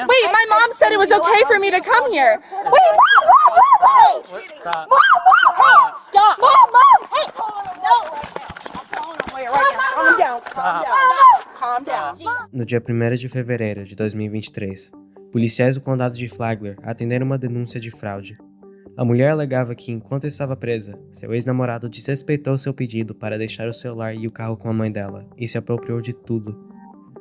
Wait, my mom said it was okay for me to come here. Wait, Mom! Stop. Mom! Stop! Mom! Hey! Calm down. Calm down. No dia 1º de fevereiro de 2023, policiais do condado de Flagler atenderam uma denúncia de fraude. A mulher alegava que, enquanto estava presa, seu ex-namorado desrespeitou seu pedido para deixar o celular e o carro com a mãe dela e se apropriou de tudo.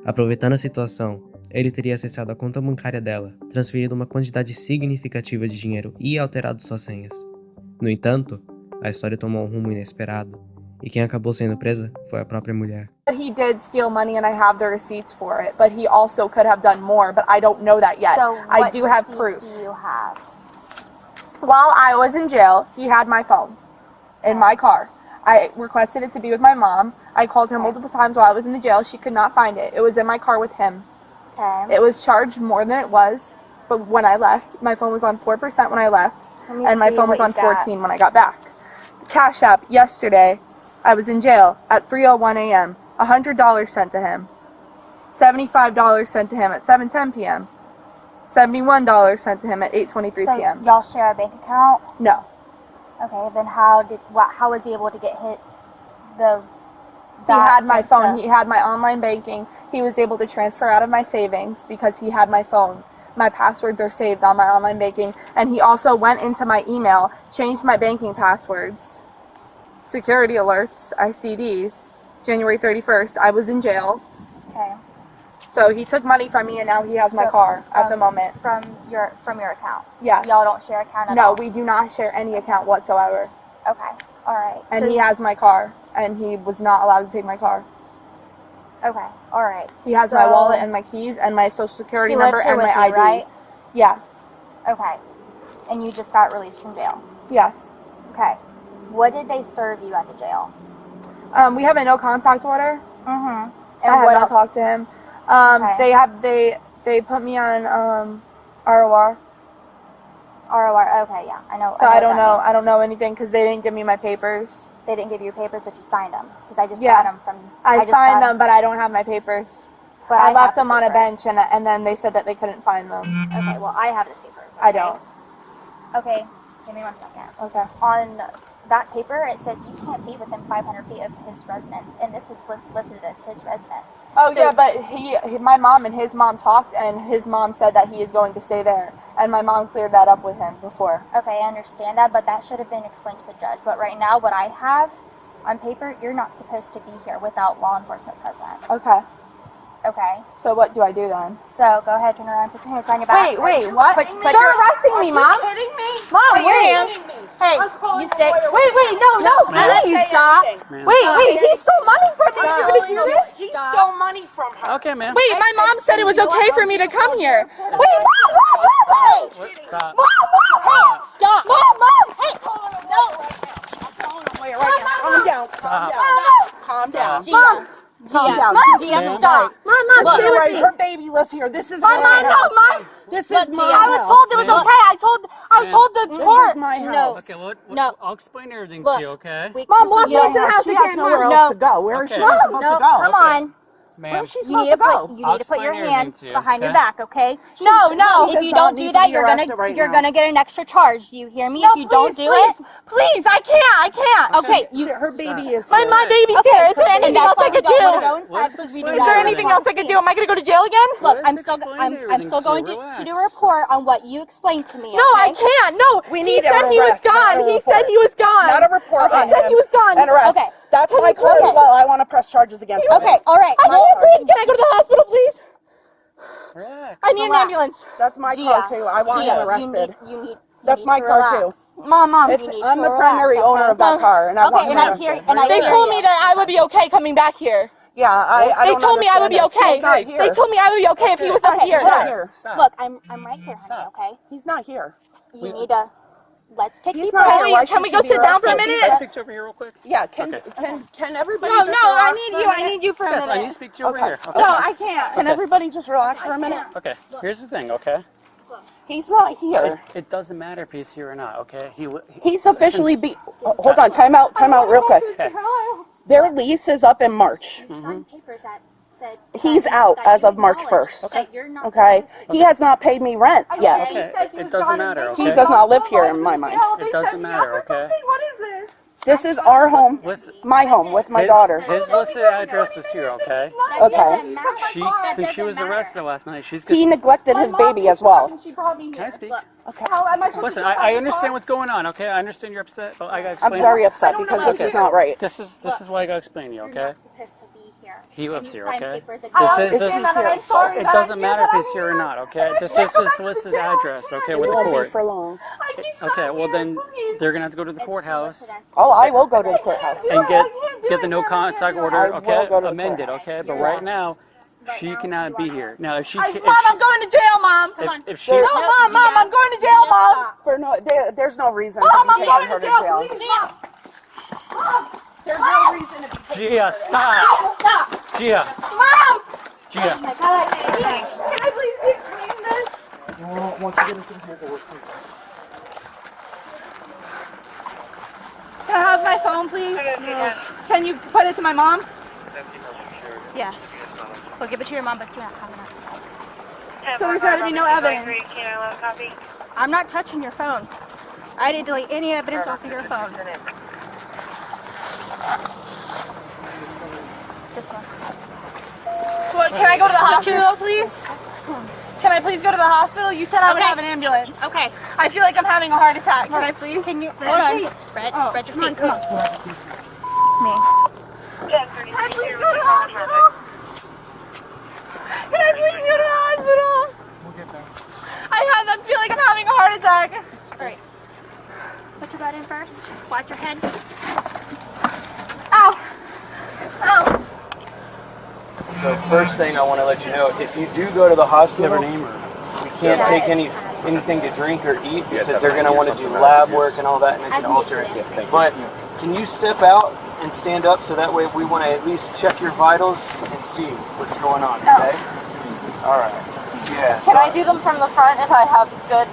Aproveitando a situação, ele teria acessado a conta bancária dela, transferido uma quantidade significativa de dinheiro e alterado suas senhas. No entanto, a história tomou um rumo inesperado, e quem acabou sendo presa foi a própria mulher. He did steal money and I have the receipts for it, but he also could have done more, but I don't know that yet. So I do have proof. what receipts do you have? While I was in jail, he had my phone in my car. I requested it to be with my mom. I called her multiple times while I was in the jail. She could not find it. It was in my car with him. Okay. It was charged more than it was, but when I left, my phone was on 4% when I left, and my phone was on 14 when I got back. Cash App, yesterday, I was in jail at 3:01 a.m. $100 sent to him. $75 sent to him at 7:10 p.m. $71 sent to him at 8:23 p.m. So y'all share a bank account? No. Okay, then how was he able to get hit He had my phone. He had my online banking. He was able to transfer out of my savings because he had my phone. My passwords are saved on my online banking. And he also went into my email, changed my banking passwords. Security alerts, ICDs. January 31st, I was in jail. Okay. So he took money from me and now he has my car at the moment. From your account? Yes. Y'all don't share account at all? No, we do not share any account whatsoever. Okay. All right. And So- he has my car. And he was not allowed to take my car. Okay. All right. He has my wallet and my keys and my social security number and my ID. Right? Yes. Okay. And you just got released from jail? Yes. Okay. What did they serve you at the jail? We have a no contact order. Mm-hmm. I have what not else? talked to him. Okay. They put me on ROR. ROR. Okay, yeah, I know. So I don't what that know. means. I don't know anything because they didn't give me my papers. They didn't give you your papers, but you signed them because I just Yeah. got them from. I just signed got them, but I don't have my papers. But I have left the them on a papers. bench, and then they said that they couldn't find them. Okay, well, I have the papers. I okay? don't. Okay, give me 1 second. Okay. On that paper, it says you can't be within 500 feet of his residence, and this is listed as his residence. Oh So- yeah, but my mom and his mom talked, and his mom said that he is going to stay there, and my mom cleared that up with him before. Okay, I understand that, but that should have been explained to the judge. But right now, what I have on paper, you're not supposed to be here without law enforcement present. Okay. Okay, So what do I do then? so go ahead, turn around, put your hands behind your back. Wait, what? Put They're arresting me, Mom. Kidding me? Mom, Put your wait. hands. Hey, you stay. Wait, no. Please stop. Wait, he stole money from me. You're gonna do this? He stole money from her. Okay, man. Wait, my mom said it was okay for me to come here. Wait, Mom! Stop. Stop! Mom! Hey! Calm down. Calm down. Mom! Gia, stop. Mom, Look, stay with right, me. her baby lives here. This is Mom, my no, house. Mom. This is my I was house. told it was okay. I told the This court. is my house. Okay, No. I'll explain everything Look. to you, okay? Mom, walk me Your into the house. house She has again. nowhere Mom. else to go. Where is she Okay. supposed to go? Come on. Where Ma'am, is she You supposed need to to go? put I'll your explain everything hands to you, behind your okay? back, okay? No. If you does don't not need do to that, be you're gonna arrested right you're now. gonna get an extra charge. Do you hear me? No, if you don't do it, please, I can't. okay. Her baby is My here. baby's here. Is there anything else I could do? Go inside Let's because we explain do Is there that. anything else I could do? Am I gonna go to jail again? Look, Let's I'm still explain I'm everything still to going you. to do a Relax. report on what you explained to me. No, I okay? can't. No, We he need said an he was arrest, not gone. a He said report. he was gone. Not a report He on said him. he was gone. An arrest. Okay. That's my car as well. I want to press charges against him. Okay, all right. I can't breathe. Can I go to the hospital, please? Relax. I need an ambulance. That's my Gia, car too. I want him Gia, arrested. You need That's need my to car relax. too. Mom. It's, need I'm to the primary relax, owner okay? of that car, and I want Okay, him and I arrested. hear and I They hear told you. me that I would be okay coming back here. Yeah, I They don't told me I would be understand this. okay. He's not here. They told me I would be okay if he was not Okay, here. He's not here. Stop. Look, I'm right here, honey. Okay, He's not here. you need to let's take He's deep not breaths. here. Why Can we should go she be sit down for a arrested? minute? Can I speak to you over here real quick? Yeah, Okay. can everybody No, just I relax need for a you. I minute? need you for a Yes, I need to minute. speak to you over Okay. here. Okay. No, I can't. Can everybody just relax for a minute? Okay. Here's the thing, okay? He's not here. It doesn't matter if he's here or not, okay? He's officially hold on, time out real quick. Okay. Their lease is up in March. You signed papers that said said He's out that as you of March acknowledge 1st. that you're not Okay? supposed He has not paid me rent yet. Okay. Okay, said he it was doesn't gone matter, and okay? He does not live here in my mind. They It doesn't set me matter, up or okay? something. What is this? This is our home, Listen, my home with my his, daughter. his listed address is here, okay? Okay. Since she was arrested last night, she's He gonna... neglected his baby as well. She brought me Can I here. speak? How am I supposed Listen, to I understand what's going on, okay? I understand you're upset, but I gotta I'm explain... very upset because this is not right. This is what I gotta explain to you, You're okay? not supposed to be here. He lives And you here, sign okay? papers This acknowledging is- that this you're is- not I'm sorry. It doesn't matter if he's here or not, okay? This is his listed address, okay, It with the won't be court. for long. Okay, well then, they're gonna have to go to the It's courthouse listed as- Oh, I will go to the courthouse. and get the no contact order, I will okay, go to the amended, courthouse. okay? But right now, she cannot be here. Now, if she Mom, if I'm going to jail, Mom. Come on. if she There- No, Mom, I'm going to jail, Mom. For no, there's no reason Mom, to I'm be taking going her to to jail, jail. please, Mom. Mom, There's no reason to be Gia, stop, stop. Gia, Mom. Gia. Oh my God, can I please be explaining this? Can I have my phone, please? Can you put it to my mom? Yes. Well, give it to your mom, but yeah, I'm not. So there's got to be no evidence. I'm not touching your phone. I didn't delete any evidence off of your phone. This one. What, can I go to the hospital, please? Can I please go to the hospital? You said I would Okay. have an ambulance. Okay. I feel like I'm having a heart attack. Can I please? Can you hold on? Spread your feet. Come on. Me. Can I please go to the hospital? Can I please go to the hospital? I feel like I'm having a heart attack. All right. Put your butt in first. Watch your head. Ow. Ow. So first thing I want to let you know, if you do go to the hospital, you can't take anything to drink or eat because they're going to want to do lab work and all that, and it can alter it. But can you step out and stand up so that way we want to at least check your vitals and see what's going on, okay? All right. Yeah. Can I do them from the front if I have good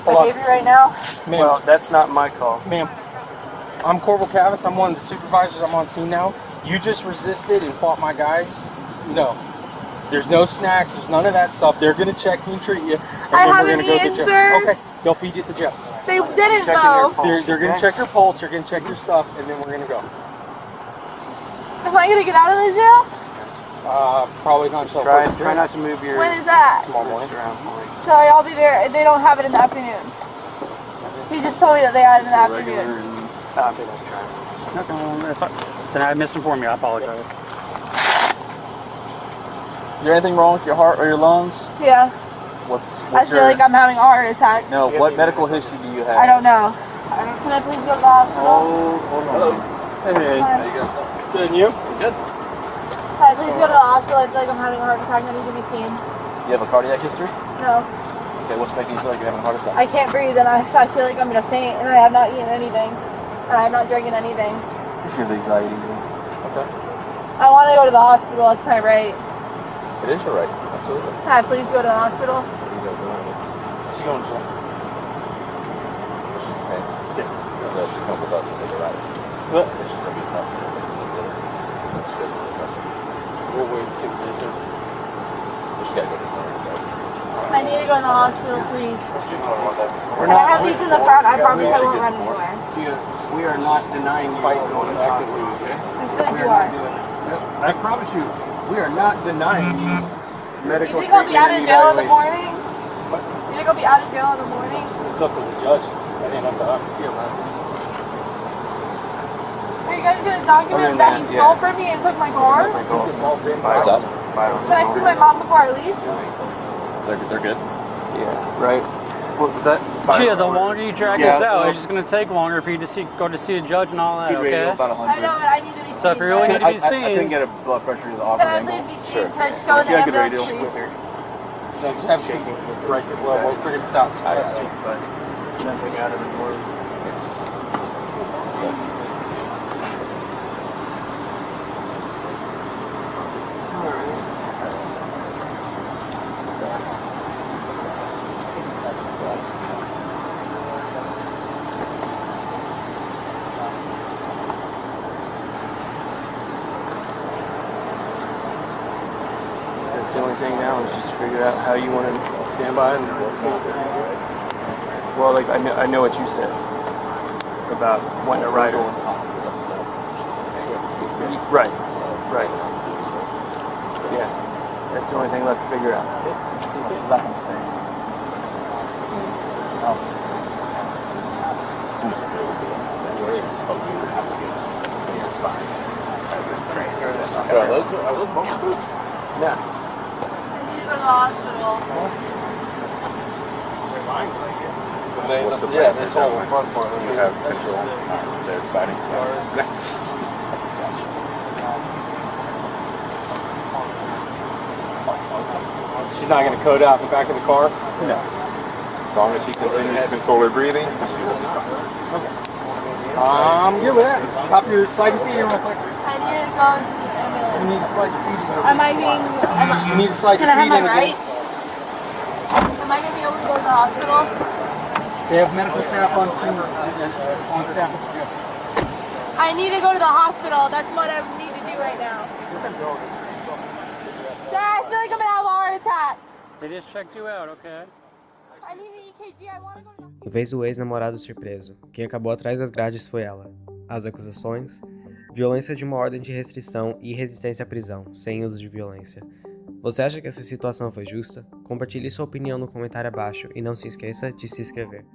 behavior right now? Well, that's not my call. Ma'am, I'm Corporal Cavis. I'm one of the supervisors. I'm on scene now. You just resisted and fought my guys. No. There's no snacks. There's none of that stuff. They're going to check you and treat you. And I then haven't we're gonna eaten, to jail. sir. Okay. They'll feed you at the jail. They didn't Checking though. your pulse. They're going to check your pulse. They're going to check your stuff. And then we're going to go. Am I gonna get out of the jail? Probably not so Try not to move your When is that? tomorrow morning around. So I'll be there. They don't have it in the afternoon. He just told me that they had it in the afternoon. Then I misinformed you. I apologize. Is there anything wrong with your heart or your lungs? Yeah. What's I feel like I'm having a heart attack. No, what medical history do you have? I don't know. Can I please go to the hospital? Oh, hold on. Hello. Hey. How you go? Good. And you? Good. Can I please go to the hospital? I feel like I'm having a heart attack. I need to be seen. You have a cardiac history? No. Okay, what's making you feel like you're having a heart attack? I can't breathe and I feel like I'm gonna faint and I have not eaten anything. And I have not drinking anything. It's your anxiety. Okay. I want to go to the hospital. That's my right. It is your right. Absolutely. Can I please go to the hospital? She's going to jail. Hey. Yeah. So she comes with us and take a ride. What? It's just going to be tough. We'll wait and see what they say. We just got to go to the clinic. I need to go to the hospital, please. We're Can I have these in the front? I promise I won't run anywhere. We are not denying you going to the hospital. I feel like you are. I promise you, we are not denying Do medical you think I'll be out of treatment jail in the and morning? Do you think I'll be out of jail in the morning? It's up to the judge. That ain't up to us. Are you guys gonna document that he stole from me and took my car? What's up? Can I see my mom before I leave? They're good. Yeah. Right. What was that? Gia, the longer you drag this out, it's just going to take longer for you to go to see a judge and all that, okay? About I know, but I need to be seen. So if you really need to be I couldn't seen, get a blood pressure to the Can offer I angle. please be seen? Can I just go in the You got good ambulance, radio. please? No, just have a seat. Right. Well, we'll figure this out. I Have a seat. but nothing out of the world. figure out how you want to stand by and we'll see. Well, like I know what you said about wanting a rider. Right. Right. Yeah. That's the only thing left to figure out. Are those bumper boots? Yeah. What's the yeah, that's all the fun part when you have control. They're exciting. She's not going to code out the back of the car? No. As long as she continues to control her breathing. I'm good with that. Pop your sliding feet in real quick. I need to go into the ambulance. You need to slide your feet in. Am I being... You need to slide Can your I have feet in. my rights? Am I going to be able to go to the hospital? They have medical staff on scene, on staff at the gym. I need to go to the hospital. That's what I need to do right now. Dad, I feel like I'm going to have a heart attack. They just checked you out, okay? I need an EKG. I want to go to the... Em vez do ex-namorado ser preso, quem acabou atrás das grades foi ela. As acusações: violência de uma ordem de restrição e resistência à prisão, sem uso de violência. Você acha que essa situação foi justa? Compartilhe sua opinião no comentário abaixo e não se esqueça de se inscrever.